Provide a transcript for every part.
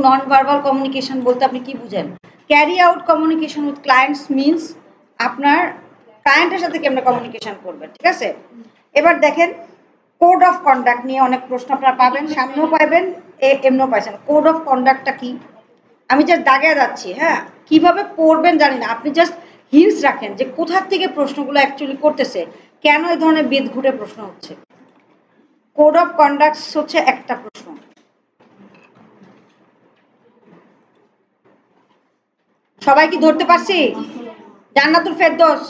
Non verbal communication বলতে আপনি কি বুঝেন? Carry out communication with clients means আপনার ক্লায়েন্টের সাথে কেমন কমিউনিকেশন করবেন, ঠিক আছে? এবার দেখেন কোড অফ কন্ডাক্ট নিয়ে অনেক প্রশ্ন আপনারা পাবেন, সামনেও পাবেন, এমনিও পাইছেন। কোড অফ কন্ডাক্টটা কি? আমি জাস্ট দাগে যাচ্ছি, হ্যাঁ, কিভাবে পড়বেন জানি না, আপনি জাস্ট হিন্টস রাখেন যে কোথা থেকে প্রশ্নগুলো অ্যাকচুয়ালি করতেছে, কেন এই ধরনের বেদ ঘুরে প্রশ্ন হচ্ছে। কোড অফ কন্ডাক্ট হচ্ছে একটা প্রশ্ন। সবাই কি ধরতে পারছি? জান্নাতুল ফেরদৌস,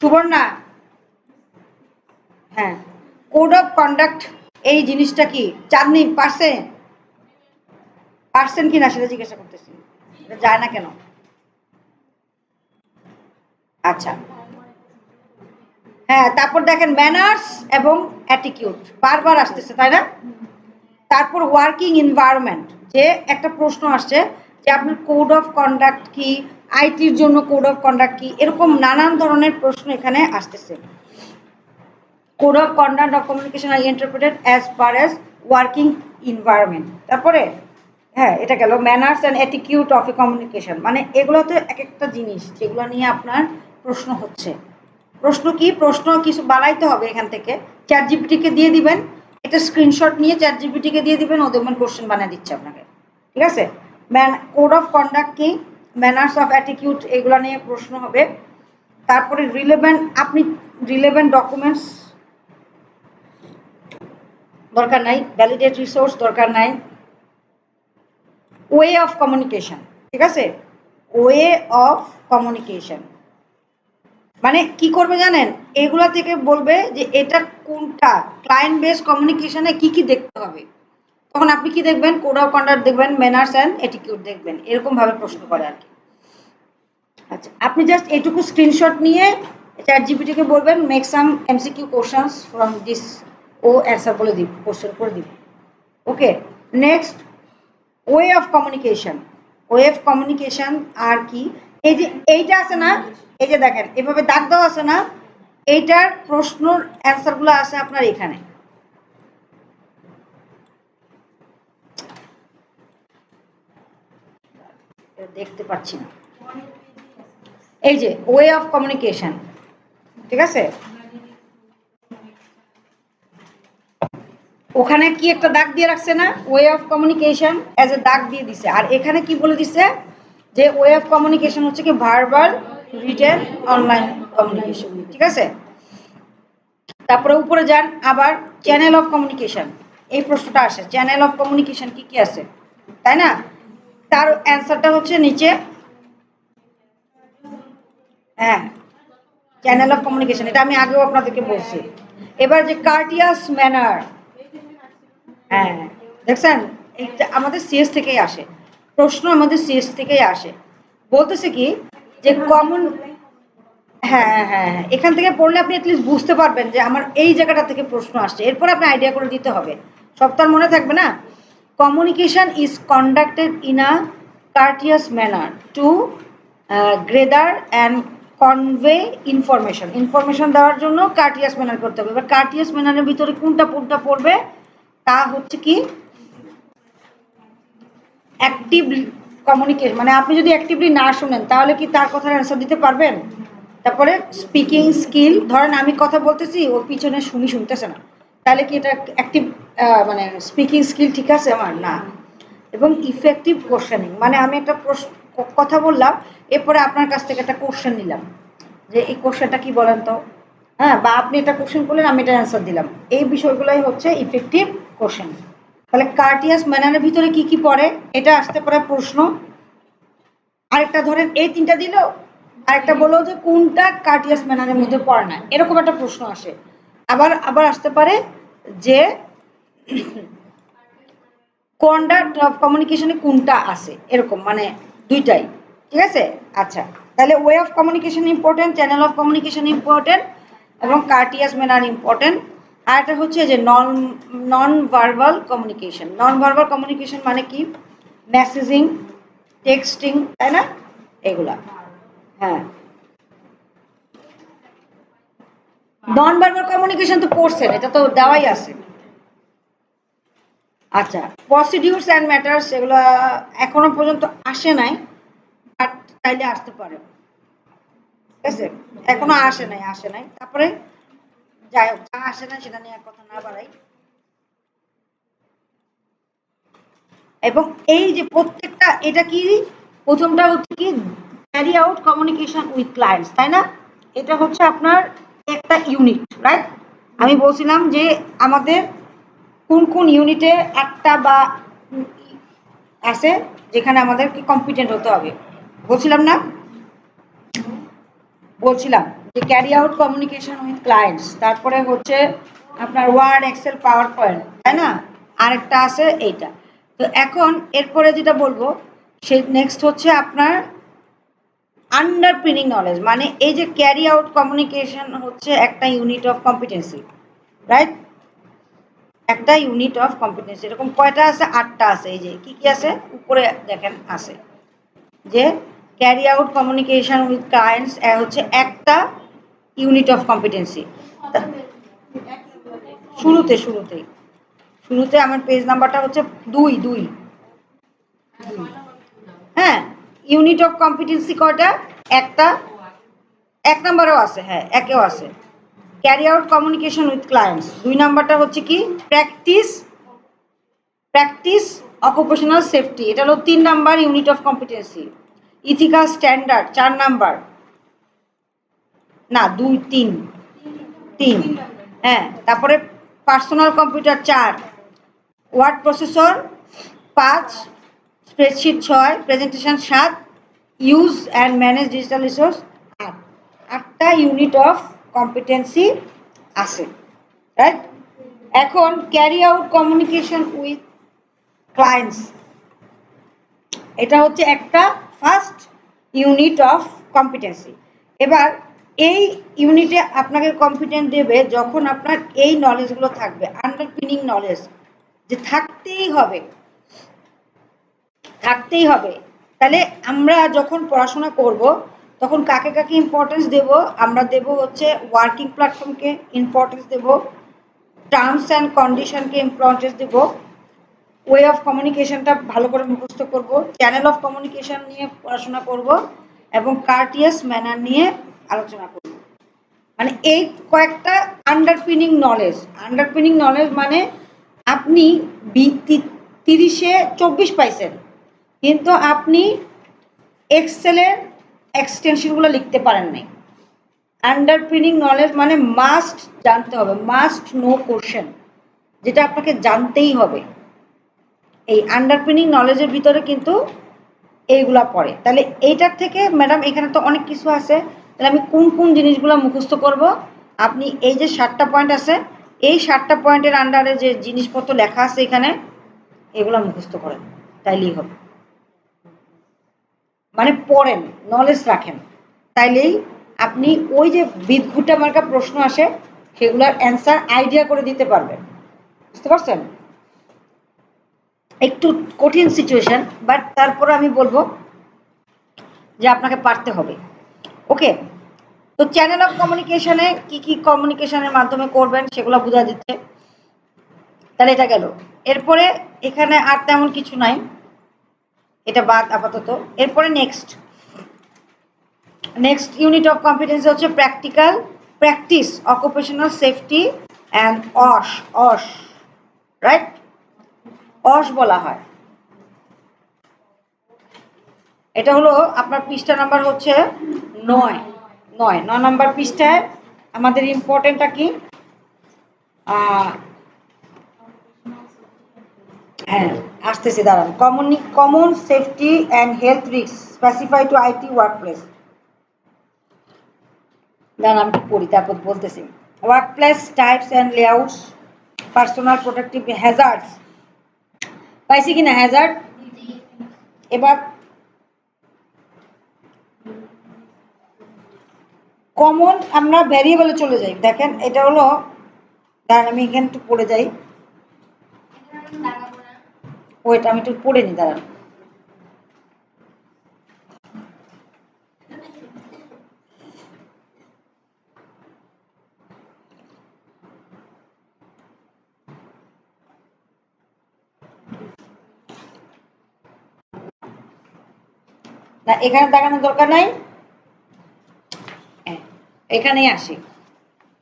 সুবর্ণা, হ্যাঁ, কোড অফ কন্ডাক্ট এই জিনিসটা কি চাঁদনি পারছেন কিনা সেটা জিজ্ঞাসা করতেছি, যায় না কেন? আচ্ছা, হ্যাঁ, তারপর দেখেন ম্যানার্স এবং অ্যাটিটিউড বারবার আসতেছে, তাই না? তারপর ওয়ার্কিং এনভায়রনমেন্ট, যে একটা প্রশ্ন আসছে যে আপনার কোড অফ কন্ডাক্ট কি, আইটির জন্য কোড অফ কন্ডাক্ট কি, এরকম নানান ধরনের প্রশ্ন এখানে আসতেছে। Code of conduct of communication are interpreted as per as working environment. তারপরে হ্যাঁ, এটা গেল manners and attitude of a communication, মানে এগুলো তো এক একটা জিনিস যেগুলো নিয়ে আপনার প্রশ্ন হচ্ছে। প্রশ্ন কি, প্রশ্ন কিছু বানাইতে হবে এখান থেকে, চ্যাট জিপিটিকে দিয়ে দিবেন, এটা স্ক্রিনশট নিয়ে চ্যাট জিপিটিকে দিয়ে দিবেন, ও দেখবেন কোশ্চেন বানিয়ে দিচ্ছে আপনাকে, ঠিক আছে? কোড অফ কন্ডাক্ট কি, ম্যানার্স অফ অ্যাটিটিউড, এগুলো নিয়ে প্রশ্ন হবে। তারপরে রিলেভেন্ট, আপনি রিলেভেন্ট ডকুমেন্টস দরকার নাই, ভ্যালিডেট রিসোর্স দরকার নাই, ওয়ে অফ কমিউনিকেশন, ঠিক আছে? ওয়ে অফ কমিউনিকেশন মানে কি করবে জানেন, এগুলা থেকে বলবে যে এটা কোনটা ক্লায়েন্ট বেস কমিউনিকেশনে কি কি দেখতে হবে, তখন আপনি কি দেখবেন, কোড অফ কন্ডাক্ট দেখবেন, ম্যানার্স অ্যান্ড অ্যাটিটিউড দেখবেন, এরকম ভাবে প্রশ্ন করে আর কি। আচ্ছা, আপনি জাস্ট এটুকু স্ক্রিনশট নিয়ে চ্যাট জিপিটিকে বলবেন make some MCQ questions from this, ও অ্যান্সার বলে দিব, কোশ্চেন করে দিব। Okay, next way of communication. Way of communication আর কি, এই যে এইটা আছে না, এই যে দেখেন এভাবে দাগ দেওয়া আছে না, এইটার প্রশ্নর অ্যান্সারগুলো আছে আপনার এখানে। দেখতে পাচ্ছি না, এই যে ওয়ে অফ কমিউনিকেশন, ঠিক আছে? ওখানে কি একটা দাগ দিয়ে রাখছে না, way of communication as a দাগ দিয়ে দিছে, আর এখানে কি বলে দিছে যে ওয়ে অফ কমিউনিকেশন হচ্ছে কি ভার্বাল, রিটেন, অনলাইন কমিউনিকেশন, ঠিক আছে? তারপরে উপরে যান আবার, চ্যানেল অফ কমিউনিকেশন, এই প্রশ্নটা আসে, চ্যানেল অফ কমিউনিকেশন কি কি আছে, তাই না? তার অ্যান্সারটা হচ্ছে নিচে, হ্যাঁ, চ্যানেল অফ কমিউনিকেশন, এটা আমি আগেও আপনাদেরকে বলছি। এবার যে কার্টিয়াস ম্যানার, হ্যাঁ, দেখছেন এইটা আমাদের সিএস থেকেই আসে, প্রশ্ন আমাদের সিএস থেকেই আসে। বলতেছে কি যে কমন, হ্যাঁ হ্যাঁ হ্যাঁ, এখান থেকে পড়লে আপনি অ্যাটলিস্ট বুঝতে পারবেন যে আমার এই জায়গাটা থেকে প্রশ্ন আসছে, এরপর আপনি আইডিয়া করে দিতে হবে, সব তার মনে থাকবে না। Communication is conducted in a courteous manner to gather and convey information, information দেওয়ার জন্য কার্টিয়াস ম্যানার করতে হবে। এবার কার্টিয়াস ম্যানারের ভিতরে কোনটা কোনটা পড়বে, তা হচ্ছে কি অ্যাক্টিভ কমিউনিকেশন, মানে আপনি যদি অ্যাক্টিভলি না শুনেন তাহলে কি তার কথার অ্যান্সার দিতে পারবেন? তারপরে স্পিকিং স্কিল, ধরেন আমি কথা বলতেছি ওর পিছনে শুনতেছে না, তাহলে কি এটা অ্যাক্টিভ, মানে স্পিকিং স্কিল ঠিক আছে আমার না। এবং ইফেক্টিভ কোশ্চেনিং, মানে আমি একটা কথা বললাম, এরপরে আপনার কাছ থেকে একটা কোশ্চেন নিলাম যে এই কোশ্চেনটা কি বলেন তো, হ্যাঁ, বা আপনি একটা কোশ্চেন করলেন আমি এটা অ্যান্সার দিলাম, এই বিষয়গুলোই হচ্ছে ইফেক্টিভ কোশ্চেন। তাহলে কার্টিয়াস ম্যানারের ভিতরে কি কি পড়ে, এটা আসতে পারে প্রশ্ন। আরেকটা ধরেন এই তিনটা দিল, আরেকটা বললো যে কোনটা কার্টিয়াস ম্যানারের মধ্যে পড়ে না, এরকম একটা প্রশ্ন আসে। আবার আবার আসতে পারে যে কন্ডাক্ট অফ কমিউনিকেশনে কোনটা আছে, এরকম মানে দুইটাই, ঠিক আছে? আচ্ছা, তাহলে way of communication important, channel of communication important, এবং কার্টিয়াস ম্যানার ইম্পর্টেন্ট। আর একটা হচ্ছে যে non verbal communication. Non verbal communication মানে কি, মেসেজিং, টেক্সটিং, তাই না, এগুলা, হ্যাঁ। নন ভার্বাল কমিউনিকেশন তো পড়ছেন, এটা তো দেওয়াই আছে। আচ্ছা, প্রসিডিউরস অ্যান্ড ম্যাটার্স এগুলো এখনো পর্যন্ত আসে নাই, বাট চাইলে আসতে পারে। ঠিক আছে, এখনো আসে নাই। তারপরে যাই হোক, যা আসে না সেটা নিয়ে কথা না বাড়াই। এবং এই যে প্রত্যেকটা, এটা কি প্রথমটা হচ্ছে কি carry out communication with clients, তাই না? এটা হচ্ছে আপনার একটা ইউনিট, রাইট? আমি বলছিলাম যে আমাদের কোন কোন ইউনিটে একটা বা আছে যেখানে আমাদের কি কম্পিটেন্ট হতে হবে, বলছিলাম না? বলছিলাম যে carry out communication with clients, তারপরে হচ্ছে আপনার ওয়ার্ড, এক্সেল, পাওয়ার পয়েন্ট, তাই না? আরেকটা আছে এইটা। তো এখন এরপরে যেটা বলবো সে নেক্সট হচ্ছে আপনার আন্ডারপিনিং নলেজ, মানে এই যে ক্যারি আউট কমিউনিকেশন হচ্ছে একটা ইউনিট অফ কম্পিটেন্সি, রাইট? একটা ইউনিট অফ কম্পিটেন্সি। এরকম কয়টা আছে? 8টা আছে। এই যে কি কি আছে উপরে দেখেন আছে যে carry out communication with clients হচ্ছে একটা ইউনিট অফ কম্পিটেন্সি। শুরুতে শুরুতে শুরুতে আমার পেজ নাম্বারটা হচ্ছে 2 হ্যাঁ, ইউনিট অফ কম্পিটেন্সি কয়টা? একটা। 1 নম্বরেও আছে, হ্যাঁ, একেও আছে। Carry out communication with clients. 2 নম্বরটা হচ্ছে কি প্র্যাকটিস প্র্যাকটিস অকুপেশনাল সেফটি, এটা হলো 3 নম্বর unit of competency. Ethical standard 4 নম্বর, না 2 3 হ্যাঁ। তারপরে personal computer 4, word processor 5, spreadsheet 6, presentation 7, use and manage digital resource 8। 8টা ইউনিট অফ কম্পিটেন্সি আছে, রাইট? এখন carry out communication with clients, এটা হচ্ছে একটা ফার্স্ট ইউনিট অফ কম্পিটেন্সি। এবার এই ইউনিটে আপনাকে কম্পিটেন্ট দেবে যখন আপনার এই নলেজগুলো থাকবে, আন্ডারপিনিং নলেজ, যে থাকতেই হবে, থাকতেই হবে। তাহলে আমরা যখন পড়াশোনা করব তখন কাকে কাকে ইম্পর্টেন্স দেব? আমরা দেব হচ্ছে ওয়ার্কিং প্ল্যাটফর্মকে ইম্পর্টেন্স দেব, টার্মস অ্যান্ড কন্ডিশনকে ইম্পর্টেন্স দেব, ওয়ে অফ কমিউনিকেশনটা ভালো করে মুখস্থ করব, চ্যানেল অফ কমিউনিকেশন নিয়ে পড়াশোনা করব, এবং কার্টিয়াস ম্যানার নিয়ে আলোচনা করব। মানে এই কয়েকটা আন্ডারপিনিং নলেজ। আন্ডারপিনিং নলেজ মানে আপনি 30-এ 24 পাইছেন, কিন্তু আপনি এক্সেলের এক্সটেনশনগুলো লিখতে পারেন নাই। আন্ডারপিনিং নলেজ মানে মাস্ট জানতে হবে, মাস্ট নো কোশ্চেন, যেটা আপনাকে জানতেই হবে। এই আন্ডারপিনিং নলেজের ভিতরে কিন্তু এইগুলা পড়ে। তাহলে এইটার থেকে ম্যাডাম এখানে তো অনেক কিছু আছে, তাহলে আমি কোন কোন জিনিসগুলো মুখস্থ করব? আপনি এই যে 7টা পয়েন্ট আছে, এই 7টা পয়েন্টের আন্ডারে যে জিনিসপত্র লেখা আছে এখানে, এগুলো মুখস্থ করেন, তাইলেই হবে। মানে পড়েন, নলেজ রাখেন, তাইলেই আপনি ওই যে বিদঘুটা মার্কা প্রশ্ন আসে সেগুলোর অ্যান্সার আইডিয়া করে দিতে পারবেন। বুঝতে পারছেন? একটু কঠিন সিচুয়েশন, বাট তারপরে আমি বলবো যে আপনাকে পারতে হবে। ওকে, তো চ্যানেল অফ কমিউনিকেশনে কি কি কমিউনিকেশনের মাধ্যমে করবেন সেগুলো বোঝা দিচ্ছে। তাহলে এটা গেল। এরপরে এখানে আর তেমন কিছু নাই, এটা বাদ আপাতত। এরপরে নেক্সট ইউনিট অফ কম্পিটেন্সি হচ্ছে প্র্যাকটিস অকুপেশনাল সেফটি অ্যান্ড অস, রাইট? অস বলা হয়। এটা হলো আপনার পৃষ্ঠা নাম্বার হচ্ছে 9 নম্বর পৃষ্ঠায় আমাদের ইম্পর্টেন্টটা কি? হ্যাঁ, আসতেছি, দাঁড়ান। Common safety and health risk specify to IT workplace. দাঁড়ান আমি পড়ি, তারপর বলতেছি। Workplace types and layouts, personal protective hazards, পাইছি কিনা হ্যাজার্ড? এবার কমন আমরা ভ্যারিয়েবলে চলে যাই। দেখেন এটা হলো, দাঁড়ান আমি এখানে একটু পড়ে যাই, ওইটা আমি একটু পড়ে নিই, দাঁড়ান। না এখানে দেখানোর দরকার নাই, এখানেই আসি।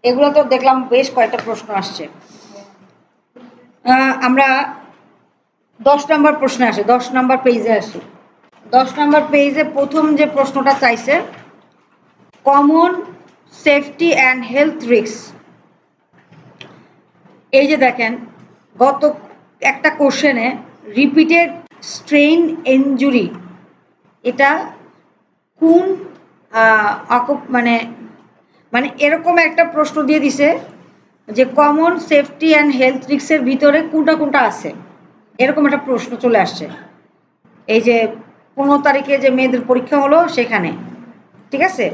এগুলো তো দেখলাম বেশ কয়েকটা প্রশ্ন আসছে। আমরা 10 নম্বর প্রশ্নে আসি, 10 নম্বর পেজে আসি। 10 নম্বর পেজে প্রথম যে প্রশ্নটা চাইছে, common safety and health risk. এই যে দেখেন গত একটা কোশ্চেনে রিপিটেড স্ট্রেন ইনজুরি, এটা কোন মানে মানে এরকম একটা প্রশ্ন দিয়ে দিছে যে কমন সেফটি অ্যান্ড হেলথ রিস্কের ভিতরে কোনটা কোনটা আছে, এরকম একটা প্রশ্ন চলে আসছে। এই যে 15 তারিখে যে মেয়েদের পরীক্ষা হলো সেখানে, ঠিক আছে,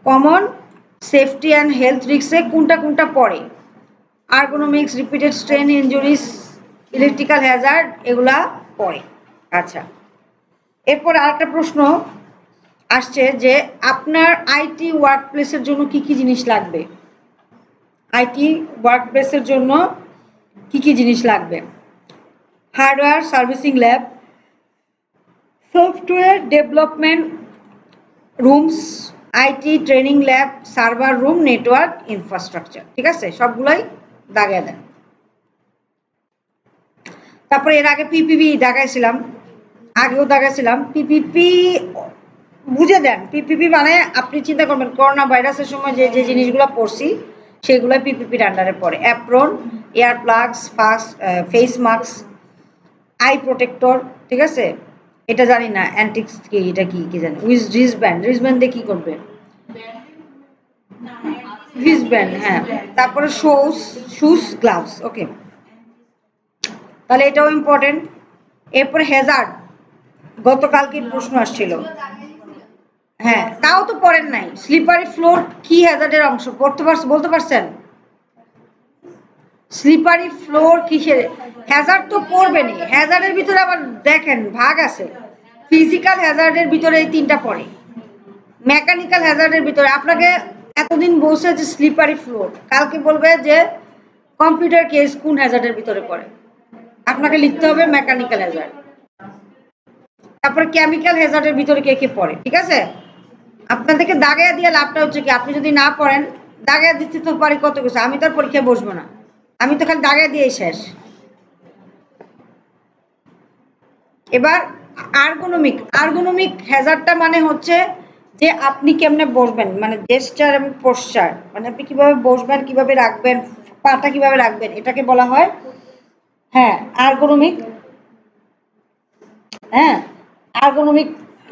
কমন সেফটি অ্যান্ড হেলথ রিস্কে কোনটা কোনটা পড়ে, ergonomics, repeated strain ইনজুরিস, electrical Hazard, এগুলা পড়ে। আচ্ছা, এরপর আরেকটা প্রশ্ন আসছে যে আপনার আইটি ওয়ার্ক প্লেসের জন্য কি কি জিনিস লাগবে, আইটি ওয়ার্ক প্লেসের জন্য কি কি জিনিস লাগবে, hardware servicing lab, software development rooms, IT training lab, server room, network infrastructure. ঠিক আছে, সবগুলোই দাগিয়ে দেন। তারপরে এর আগে পিপিপি দাগাইছিলাম, আগেও দাগাইছিলাম। পিপিপি বুঝে দেন, পিপিপি মানে আপনি চিন্তা করবেন করোনা ভাইরাসের সময় যে যে জিনিসগুলো পড়ছি সেগুলো পিপিপির আন্ডারে পড়ে। Apron, air plugs, face mask, I protector, ঠিক আছে, এটা জানি না অ্যান্টিক্স কি, এটা কি কি জানি, উইজ রিসব্যান্ড, রিসব্যান্ড দিয়ে কি করবে, রিসব্যান্ড, হ্যাঁ। তারপরে শুজ, শুজ গ্লাভস, ওকে, তাহলে এটাও ইম্পর্টেন্ট। এরপরে হ্যাজার্ড, গতকালকে প্রশ্ন আসছিল, হ্যাঁ তাও তো পড়েন নাই। স্লিপারি ফ্লোর কি হ্যাজার্ডের অংশ, পড়তে বলতে পারছেন? স্লিপারি ফ্লোর কিসের হ্যাজার্ড, তো পড়বেনই। হ্যাজার্ডের ভিতরে আবার দেখেন ভাগ আছে, ফিজিক্যাল হ্যাজার্ডের ভিতরে এই তিনটা পড়ে, মেকানিক্যাল হ্যাজার্ডের ভিতরে আপনাকে এতদিন বলছে যে স্লিপারি ফ্লোর, কালকে বলবে যে কম্পিউটার কেস কোন হ্যাজার্ডের ভিতরে পড়ে, আপনাকে লিখতে হবে মেকানিক্যাল হ্যাজার্ড। তারপরে কেমিক্যাল হ্যাজার্ডের ভিতরে কে কে পড়ে, ঠিক আছে। আপনাদেরকে দাগাইয়া দিয়ে লাভটা হচ্ছে কি, আপনি যদি না পড়েন, দাগাইয়া দিতে তো পারি কত কিছু, আমি তো আর পরীক্ষায় বসবো না, আমি তো খালি দাগাইয়া দিয়েই শেষ। এবার আর্গোনমিক, আর্গোনমিক হ্যাজার্ডটা মানে হচ্ছে যে আপনি কেমনে বসবেন, মানে জেস্টার এবং পোস্টার, মানে আপনি কিভাবে বসবেন, কিভাবে রাখবেন, পাটা কিভাবে রাখবেন, এটাকে বলা হয় হ্যাঁ আর্গোনমিক, হ্যাঁ আর্গোনমিক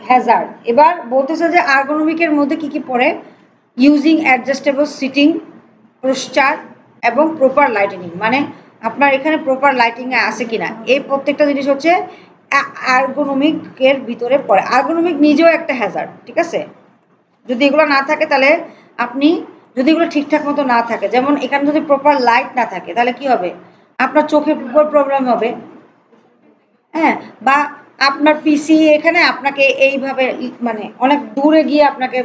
হ্যাজার্ড। এবার বলতেছে যে আর্গোনমিকের মধ্যে কি কি পড়ে, ইউজিং অ্যাডজাস্টেবল সিটিং পোস্টার এবং প্রপার লাইটিং, মানে আপনার এখানে প্রপার লাইটিং আছে কিনা, এই প্রত্যেকটা জিনিস হচ্ছে আর্গোনমিকের ভিতরে পড়ে। আর্গোনমিক নিজেও একটা হ্যাজার্ড, ঠিক আছে। যদি এগুলো না থাকে তাহলে আপনি, যদি এগুলো ঠিকঠাক মতো না থাকে, যেমন এখানে যদি প্রপার লাইট না থাকে তাহলে কি হবে, আপনার চোখের উপর প্রবলেম হবে, হ্যাঁ, বা আপনার পিসি এখানে আপনাকে এইভাবে মানে অনেক দূরে গিয়ে আপনাকে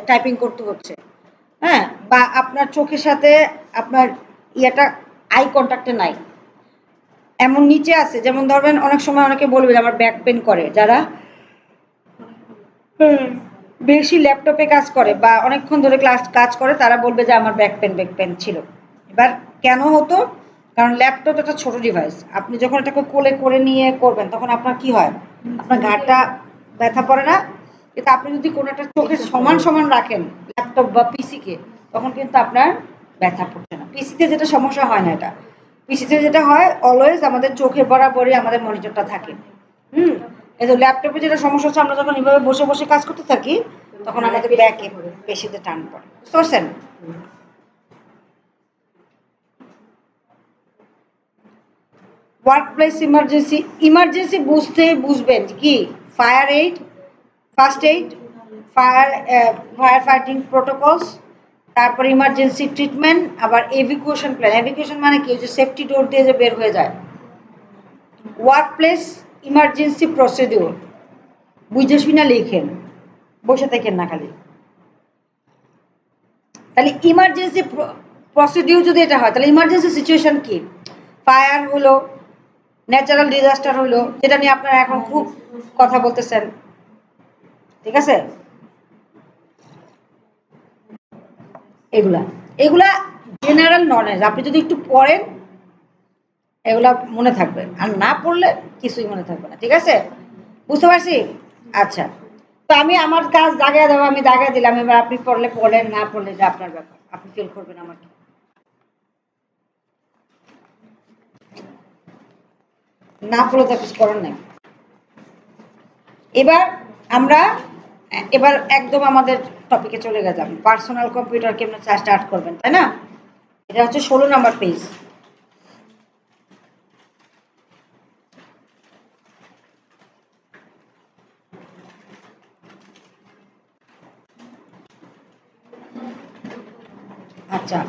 টাইপিং করতে হচ্ছে, হ্যাঁ, বা আপনার চোখের সাথে আপনার ইয়েটা আই কন্ট্যাক্টে নাই, এমন নিচে আছে, যেমন ধরবেন অনেক সময় অনেকে বলবে যে আমার ব্যাক পেন করে, যারা বেশি ল্যাপটপে কাজ করে বা অনেকক্ষণ ধরে কাজ করে তারা বলবে যে আমার ব্যাক পেন ছিল। এবার কেন হতো, কারণ ল্যাপটপ একটা ছোট ডিভাইস, আপনি যখন এটাকে কোলে করে নিয়ে করবেন তখন আপনার কি হয়, আপনার ঘাড়টা ব্যথা পড়ে না, কিন্তু আপনি যদি কোনো একটা চোখের সমান সমান রাখেন ল্যাপটপ বা পিসিকে, তখন কিন্তু আপনার ব্যথা পড়ছে না। পিসিতে যেটা সমস্যা হয় না, এটা পিসিতে যেটা হয় অলওয়েজ আমাদের চোখের বরাবরই আমাদের মনিটরটা থাকে। এই যে ল্যাপটপে যেটা সমস্যা হচ্ছে, আমরা যখন এইভাবে বসে বসে কাজ করতে থাকি তখন আমাদের ব্যাকে পেশিতে টান পড়ে, বুঝতে পারছেন। ওয়ার্ক প্লেস ইমার্জেন্সি, ইমার্জেন্সি বুঝবেন কি, fire aid, first aid, fire fire fighting protocols, তারপর ইমার্জেন্সি ট্রিটমেন্ট, আবার এভিকুয়েশন প্ল্যান। এভিকুয়েশন মানে কি, যে সেফটি ডোর দিয়ে যে বের হয়ে যায়। ওয়ার্ক প্লেস ইমার্জেন্সি প্রসিডিউর, বুঝে শুনে লিখেন, বসে থাকেন না খালি। তাহলে ইমার্জেন্সি প্রসিডিউর যদি এটা হয়, তাহলে ইমার্জেন্সি সিচুয়েশন কি, ফায়ার হলো, ন্যাচারাল ডিজাস্টার হলো, যেটা নিয়ে আপনারা এখন খুব কথা বলতেছেন, ঠিক আছে? এগুলা এগুলা জেনারেল নলেজ, আপনি যদি একটু পড়েন এগুলা মনে থাকবে, আর না পড়লে কিছুই মনে থাকবে না। ঠিক আছে, বুঝতে পারছি? আচ্ছা, তো আমি আমার কাজ দাগিয়ে দেবো, আমি দাগিয়ে দিলাম। এবার আপনি পড়লে পড়েন, না পড়লে এটা আপনার ব্যাপার, আপনি ফিল করবেন আমাকে। না পড়লে তো কিছু করার নেই। এবার আমরা এবার একদম আমাদের টপিকে চলে গেলাম, পার্সোনাল কম্পিউটার কেমন স্টার্ট করবেন, তাই না? এটা হচ্ছে 16 নম্বর পেজ। আচ্ছা,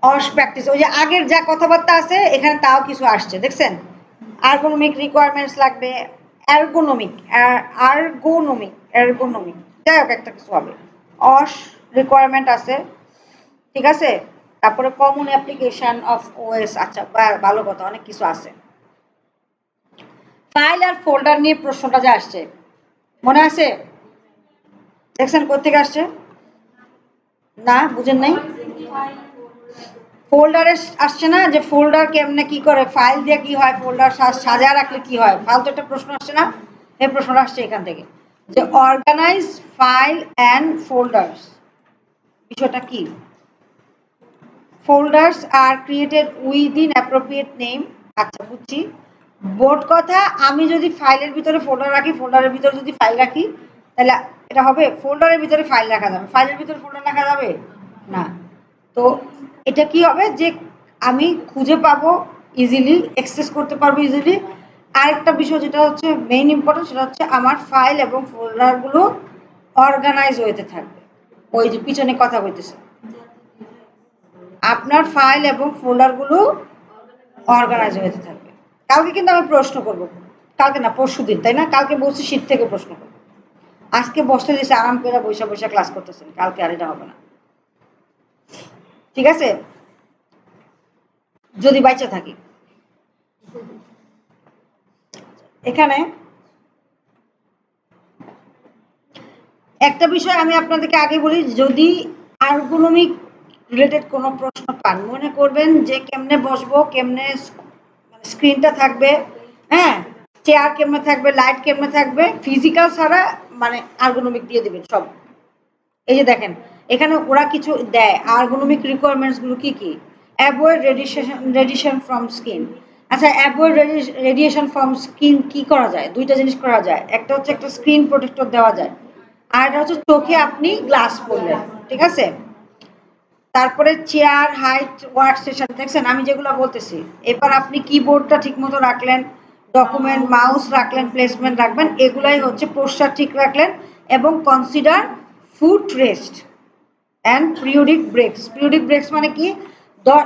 অস প্র্যাকটিস, ওই যে আগের যা কথাবার্তা আছে এখানে তাও কিছু আসছে, দেখছেন? আর্গোনমিক রিকোয়ারমেন্টস লাগবে, অ্যার্গোনমিক, আর্গোনমিক, অ্যার্গোনমিক, যাই হোক একটা কিছু হবে। অস রিকোয়ারমেন্ট আছে, ঠিক আছে? তারপরে কমন অ্যাপ্লিকেশন অফ ওএস, আচ্ছা ভালো কথা, অনেক কিছু আছে। ফাইল আর ফোল্ডার নিয়ে প্রশ্নটা যে আসছে, মনে আছে? দেখছেন কোথেকে আসছে? না বুঝেন নাই? ফোল্ডারে আসছে না, যে ফোল্ডার কেমনে কি করে, ফাইল দিয়ে কি হয়, ফোল্ডার সাজা রাখলে কি হয়, ফালতু একটা প্রশ্ন আসছে না? এই প্রশ্নটা আসছে এখান থেকে, যে অর্গানাইজ ফাইল অ্যান্ড ফোল্ডার্স, বিষয়টা কি? ফোল্ডার্স আর ক্রিয়েটেড উইদিন অ্যাপ্রোপ্রিয়েট নেম। আচ্ছা বুঝছি, বোর্ড কথা, আমি যদি ফাইলের ভিতরে ফোল্ডার রাখি, ফোল্ডারের ভিতরে যদি ফাইল রাখি, তাহলে এটা হবে? ফোল্ডারের ভিতরে ফাইল রাখা যাবে, ফাইলের ভিতরে ফোল্ডার রাখা যাবে না। তো এটা কি হবে, যে আমি খুঁজে পাবো ইজিলি, অ্যাক্সেস করতে পারবো ইজিলি। আরেকটা বিষয় যেটা হচ্ছে মেইন ইম্পর্টেন্ট, সেটা হচ্ছে আমার ফাইল এবং ফোল্ডারগুলো অর্গানাইজ হইতে থাকবে। ওই যে পিছনে কথা বলতেছে, আপনার ফাইল এবং ফোল্ডারগুলো অর্গানাইজ হতে থাকবে। কালকে কিন্তু আমি প্রশ্ন করব, কালকে না পরশু দিন, তাই না? কালকে বলছি শীত থেকে প্রশ্ন করবো, আজকে বসতে দিয়েছে আরাম করে বৈশা বৈশা ক্লাস করতেছেন, কালকে আর এটা হবে না, ঠিক আছে? যদি বাইচা থাকি। এখানে একটা বিষয় আমি আপনাদেরকে আগে বলি, যদি আর্গোনমিক রিলেটেড কোনো প্রশ্ন পান, মনে করবেন যে কেমনে বসবো, কেমনে স্ক্রিনটা থাকবে, হ্যাঁ, চেয়ার কেমনে থাকবে, লাইট কেমনে থাকবে, ফিজিক্যাল ছাড়া মানে আর্গোনমিক দিয়ে দিবেন সব। এই যে দেখেন এখানে ওরা কিছু দেয়, আর্গোনমিক রিকোয়ারমেন্টস গুলো কি কি? Avoid radiation from skin. আচ্ছা, অ্যাভয়েড রেডিয়েশন ফ্রম স্কিন কি করা যায়? দুইটা জিনিস করা যায়, একটা হচ্ছে একটা স্ক্রিন প্রোটেক্টর দেওয়া যায়, আর এটা হচ্ছে চোখে আপনি গ্লাস পরলেন, ঠিক আছে? তারপরে চেয়ার হাইট ওয়ার্ক সেশন, দেখছেন আমি যেগুলো বলতেছি। এবার আপনি কিবোর্ডটা ঠিক মতো রাখলেন, ডকুমেন্ট মাউস রাখলেন, প্লেসমেন্ট রাখবেন, এগুলাই হচ্ছে পোস্টার ঠিক রাখলেন, এবং consider foot rest and periodic ব্রেকস। Periodic ব্রেকস মানে কি?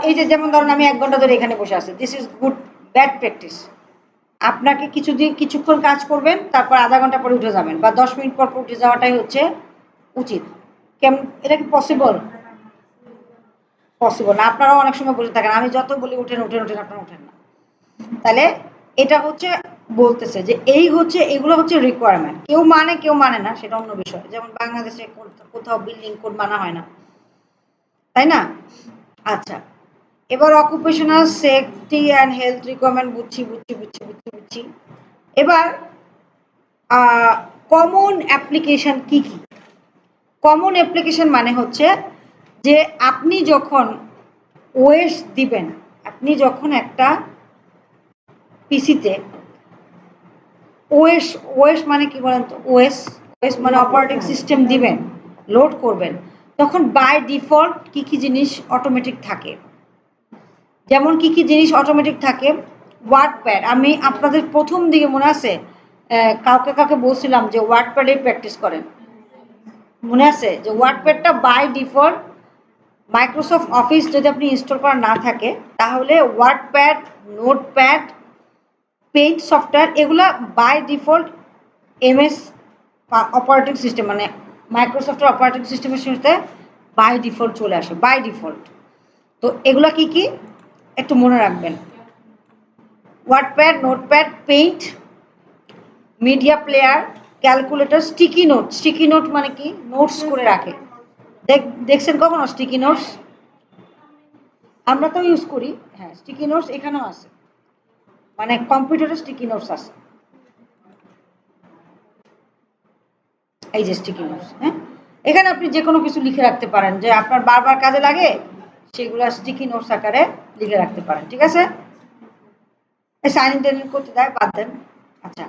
এই যে যেমন ধরুন আমি 1 ঘন্টা ধরে এখানে বসে আছি, this is good bad practice. আপনাকে কিছুক্ষণ কাজ করবেন, তারপর আধা ঘন্টা পরে উঠে যাবেন, বা 10 মিনিট পর উঠে যাওয়াটাই হচ্ছে উচিত। কেমন, এটা কি পসিবল? পসিবল না। আপনারাও অনেক সময় বসে থাকেন, আমি যত বলি উঠেন উঠেন উঠেন, আপনারা উঠেন না। তাহলে এটা হচ্ছে বলতেছে যে এই হচ্ছে, এগুলো হচ্ছে রিকোয়ারমেন্ট, কেউ মানে কেউ মানে না, সেটা অন্য বিষয়। যেমন বাংলাদেশে কোথাও বিল্ডিং কোড মানা হয় না, তাই না? আচ্ছা, এবার occupational safety and health requirement বুঝছি বুঝছি বুঝছি বুঝছি বুঝছি। এবার কমন অ্যাপ্লিকেশন কি কি? কমন অ্যাপ্লিকেশন মানে হচ্ছে যে আপনি যখন ওএস দিবেন, আপনি যখন একটা পিসিতে ওএস, ওএস মানে কি বলেন তো? ওএস, ওএস মানে অপারেটিং সিস্টেম দিবেন, লোড করবেন, তখন বাই ডিফল্ট কি কি জিনিস অটোমেটিক থাকে? যেমন কি কি জিনিস অটোমেটিক থাকে? ওয়ার্ডপ্যাড, আমি আপনাদের প্রথম দিকে মনে আছে কাউকে কাউকে বলছিলাম যে ওয়ার্ডপ্যাডে প্র্যাকটিস করেন, মনে আছে? যে ওয়ার্ডপ্যাডটা বাই ডিফল্ট, মাইক্রোসফট অফিস যদি আপনি ইনস্টল করা না থাকে, তাহলে ওয়ার্ডপ্যাড, নোটপ্যাড, পেইন্ট সফটওয়্যার, এগুলা by default MS operating system মানে মাইক্রোসফটের অপারেটিং সিস্টেমের সাথে বাই ডিফল্ট চলে আসে, বাই ডিফল্ট। তো এগুলা কি কি একটু মনে রাখবেন। WordPad, Notepad, paint, media player, calculator, sticky note. Sticky note মানে কি? নোটস করে রাখে। দেখছেন কখনো স্টিকি নোটস? আমরা তো ইউজ করি। হ্যাঁ, স্টিকি নোটস এখানেও আছে, মানে কম্পিউটারে স্টিকি নোটস আছে। এই যে স্টিকি নোটস। হ্যাঁ, এখানে আপনি যে কোনো কিছু লিখে রাখতে পারেন, যে আপনার বারবার কাজে লাগে সেগুলো স্টিকি নোটস আকারে লিখে রাখতে পারেন। ঠিক আছে, সাইন টাইনিং করতে দেয়, বাদ দেন। আচ্ছা,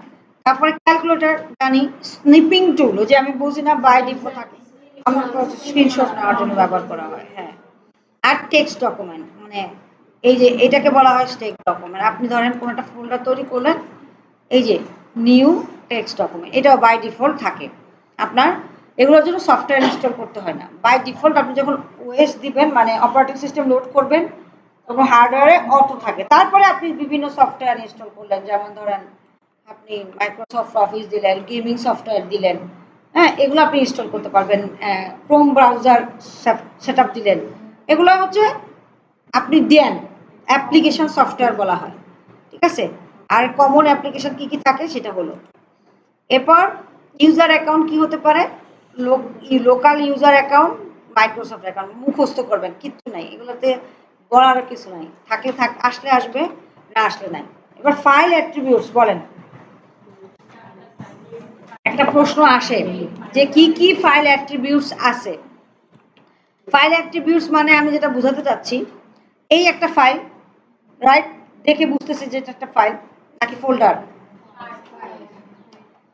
তারপরে ক্যালকুলেটর জানি। স্নিপিং টুল, ওই যে আমি বলছি না বাই ডিফল্ট থাকে, আমরা স্ক্রিনশট নেওয়ার জন্য ব্যবহার করা হয়। হ্যাঁ, আর টেক্সট ডকুমেন্ট, মানে এই যে এটাকে বলা হয় টেক্সট ডকুমেন্ট। আপনি ধরেন কোনো একটা ফোল্ডার তৈরি করলেন, এই যে নিউ টেক্সট ডকুমেন্ট, এটাও বাই ডিফল্ট থাকে আপনার। এগুলোর জন্য সফটওয়্যার ইনস্টল করতে হয় না, বাই ডিফল্ট আপনি যখন ওএস দিবেন, মানে অপারেটিং সিস্টেম লোড করবেন, তখন হার্ডওয়্যারে অটো থাকে। তারপরে আপনি বিভিন্ন সফটওয়্যার ইনস্টল করলেন, যেমন ধরেন আপনি মাইক্রোসফট অফিস দিলেন, গেমিং সফটওয়্যার দিলেন, হ্যাঁ, এগুলো আপনি ইনস্টল করতে পারবেন। ক্রোম ব্রাউজার সেট আপ দিলেন, এগুলো হচ্ছে আপনি দেন অ্যাপ্লিকেশন সফটওয়্যার বলা হয়। ঠিক আছে, আর কমন অ্যাপ্লিকেশন কি কি থাকে সেটা হলো। এরপর ইউজার অ্যাকাউন্ট কি হতে পারে? Local user account, Microsoft account. মুখস্থ করবেন, কিচ্ছু নাই এগুলোতে, বলার কিছু নাই, থাকলে থাক, আসলে আসবে, না আসলে নাই। এবার ফাইল অ্যাট্রিবিউটস বলেন। একটা প্রশ্ন আসে যে কি কি ফাইল অ্যাট্রিবিউটস আছে। ফাইল অ্যাট্রিবিউটস মানে আমি যেটা বোঝাতে চাচ্ছি, এই একটা ফাইল, রাইট, দেখে বুঝতেছি যে এটা একটা ফাইল নাকি ফোল্ডার।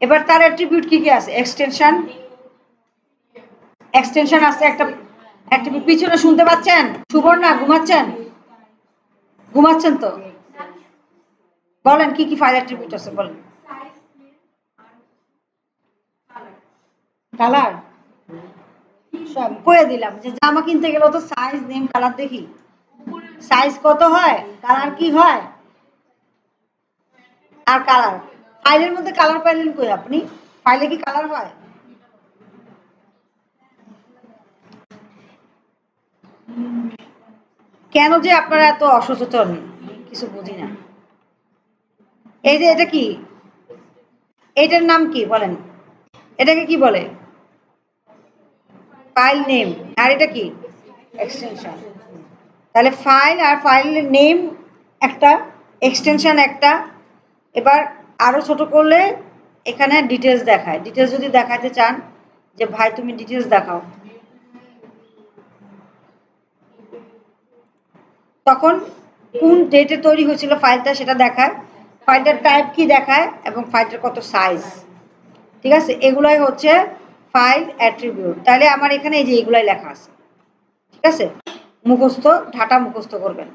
এবার তার অ্যাট্রিবিউট কি কি আছে? এক্সটেনশন, এক্সটেনশন আছে একটা অ্যাট্রিবিউট। পিছনে শুনতে পাচ্ছেন? সুবর্ণা ঘুমাচ্ছেন? ঘুমাচ্ছেন তো? বলেন কি কি ফাইল অ্যাট্রিবিউট আছে বলেন। কালার সব কয়ে দিলাম, যে জামা কিনতে গেলেও তো সাইজ, নেম, কালার দেখি। সাইজ কত হয়, কালার কি হয়, আর কালার। ফাইলের মধ্যে কালার পাইলেন কই আপনি? ফাইলে কি কালার হয়? কেন যে আপনারা এত অসচেতন, কিছু বুঝি না। এই যে এটা কি, এটার নাম কি বলেন? এটাকে কি বলে? File name. আর এটা কি? এক্সটেনশন। তাহলে ফাইল আর ফাইল নেম একটা, এক্সটেনশন একটা। এবার আরো ছোট করলে এখানে ডিটেলস দেখায়। ডিটেলস যদি দেখাতে চান, যে ভাই তুমি ডিটেলস দেখাও, তখন কোন ডেটে তৈরি হয়েছিল ফাইলটা সেটা দেখায়, ফাইলটার টাইপ কি দেখায়, এবং ফাইলটার কত সাইজ। ঠিক আছে, এগুলাই হচ্ছে ফাইল অ্যাট্রিবিউট। তাহলে আমার এখানে এই যে এগুলাই লেখা আছে। ঠিক আছে, মুখস্থ, ঢাটা মুখস্থ করবেন।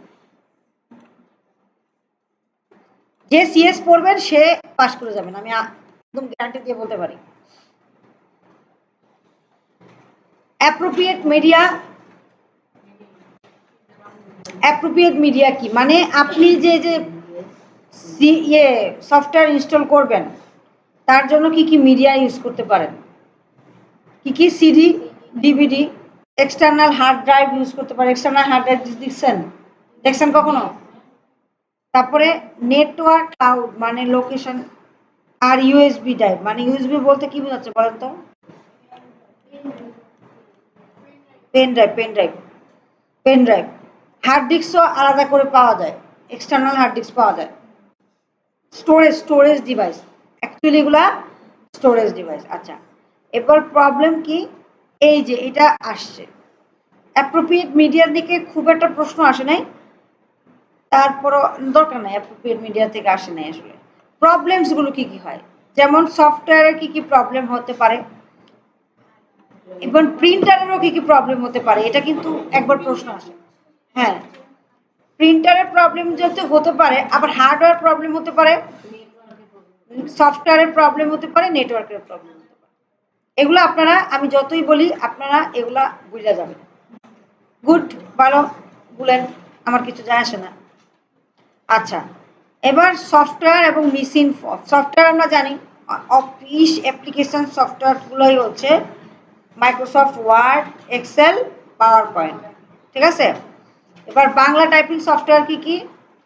যে সিএস পড়বেন সে পাস করে যাবেন, আমি একদম গ্যারান্টি দিয়ে বলতে পারি। Appropriate media. অ্যাপ্রোপ্রিয়েট মিডিয়া কি মানে? আপনি যে যে সফটওয়্যার ইনস্টল করবেন, তার জন্য কি কি মিডিয়া ইউজ করতে পারেন? কি কি? CD, DVD, external hard drive use করতে পারেন। এক্সটার্নাল হার্ড ড্রাইভ দেখছেন? দেখছেন কখনো? তারপরে নেটওয়ার্ক ক্লাউড মানে লোকেশন, আর ইউএসবি ড্রাইভ মানে, ইউএসবি বলতে কি বোঝাচ্ছে বলেন তো? Pen drive, pen drive, pen drive. Hard ডিস্কও আলাদা করে পাওয়া যায়, এক্সটার্নাল হার্ড ডিস্ক পাওয়া যায়। স্টোরেজ, স্টোরেজ ডিভাইস, অ্যাকচুয়ালি এগুলা স্টোরেজ ডিভাইস। আচ্ছা, এবার প্রবলেম কি? এই যে এটা আসছে, অ্যাপ্রোপ্রিয়েট মিডিয়ার দিকে খুব একটা প্রশ্ন আসে নাই, তারপরও দরকার নাই, অ্যাপ্রোপ্রিয়েট মিডিয়া থেকে আসে নাই আসলে। প্রবলেমস গুলো কি কি হয়, যেমন সফটওয়্যারে কি কি প্রবলেম হতে পারে, এবং প্রিন্টারেরও কি কি প্রবলেম হতে পারে, এটা কিন্তু একবার প্রশ্ন আসে। হ্যাঁ, প্রিন্টারের প্রবলেম যেহেতু হতে পারে, আবার হার্ডওয়্যার প্রবলেম হতে পারে, সফটওয়্যারের প্রবলেম হতে পারে, নেটওয়ার্কের প্রবলেম হতে পারে। এগুলো আপনারা, আমি যতই বলি আপনারা এগুলা বুঝে যাবেন। গুড, ভালো বলেন, আমার কিছু যায় আসে না। আচ্ছা, এবার সফটওয়্যার এবং মেশিন। সফটওয়্যার আমরা জানি অফিস অ্যাপ্লিকেশন সফটওয়্যারগুলোই হচ্ছে Microsoft Word, Excel, PowerPoint. ঠিক আছে, এবার বাংলা টাইপিং সফটওয়্যার কি কি?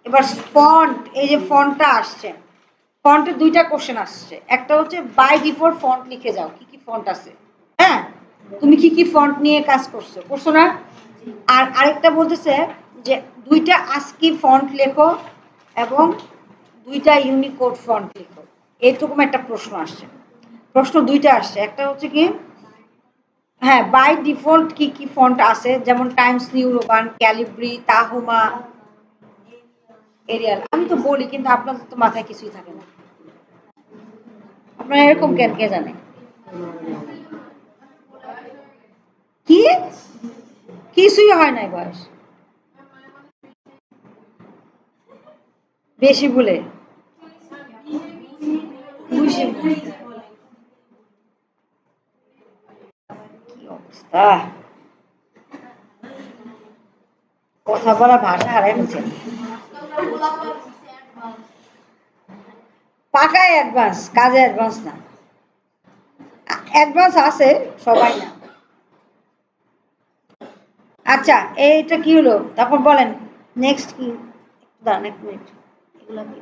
এবার ফন্ট, এই যে ফন্টটা আসছে, ফন্টের দুইটা কোশ্চেন আসছে। একটা হচ্ছে বাই ডিফল্ট ফন্ট লিখে যাও, কি কি ফন্ট আছে। হ্যাঁ, তুমি কি কি ফন্ট নিয়ে কাজ করছো না? আর আরেকটা বলতেছে যে দুইটা আস্কি ফন্ট লেখো এবং দুইটা ইউনিকোড ফন্ট লেখো। এইরকম একটা প্রশ্ন আসছে। প্রশ্ন দুইটা আসছে। একটা হচ্ছে কি, হ্যাঁ, বাই ডিফল্ট কি কি ফন্ট আছে, যেমন Times New Roman, Calibri, Tahoma, Arial. আমি তো বলি, কিন্তু আপনাদের তো মাথায় কিছুই থাকে না। আপনারা এরকম কেন, কে জানে? কি কিছুই হয় নাই বয়স, বেশি বলে কি অবস্থা, কথা বলা ভাষা হারাই ফেলছে। পাকায় অ্যাডভান্স, কাজে অ্যাডভান্স না। অ্যাডভান্স আছে, সবাই না। আচ্ছা, এইটা কি হলো, তারপর বলেন নেক্সট কি। দাঁড়ান এক মিনিট, এগুলা কি?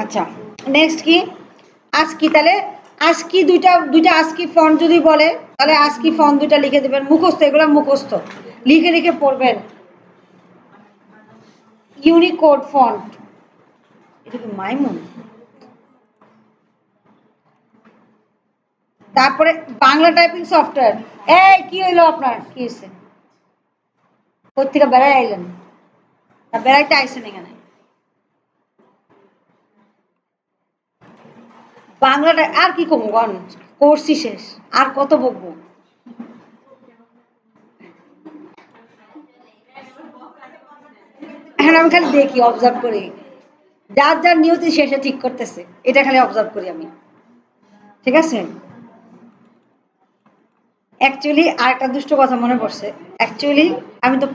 আচ্ছা, নেক্সট কি, আজকি। তাহলে আজকি দুইটা দুইটা আজকি ফন্ট যদি বলে, তাহলে আজকি ফন্ট দুইটা লিখে দেবেন, মুখস্থ, এগুলো মুখস্থ, লিখে লিখে পড়বেন। ইউনিকোড ফন্ট, এটা কি মাইমুন? তারপরে বাংলা টাইপিং সফটওয়্যার। এই কি হইলো আপনার, কি হয়েছে? কোথেকে বেড়াই আইলেন? না বেড়াইতে আইসেন এখানে? বাংলাটা আর কি কমু গন, কোর্সই শেষ, আর কত বকবো? এখন আমি খালি দেখি, অবজার্ভ করি, যার যার নিয়তি শেষে ঠিক করতেছে, এটা খালি অবজার্ভ করি আমি। ঠিক আছে। অ্যাকচুয়ালি আর একটা দুষ্ট কথা মনে পড়ছে। অ্যাকচুয়ালি আমি তো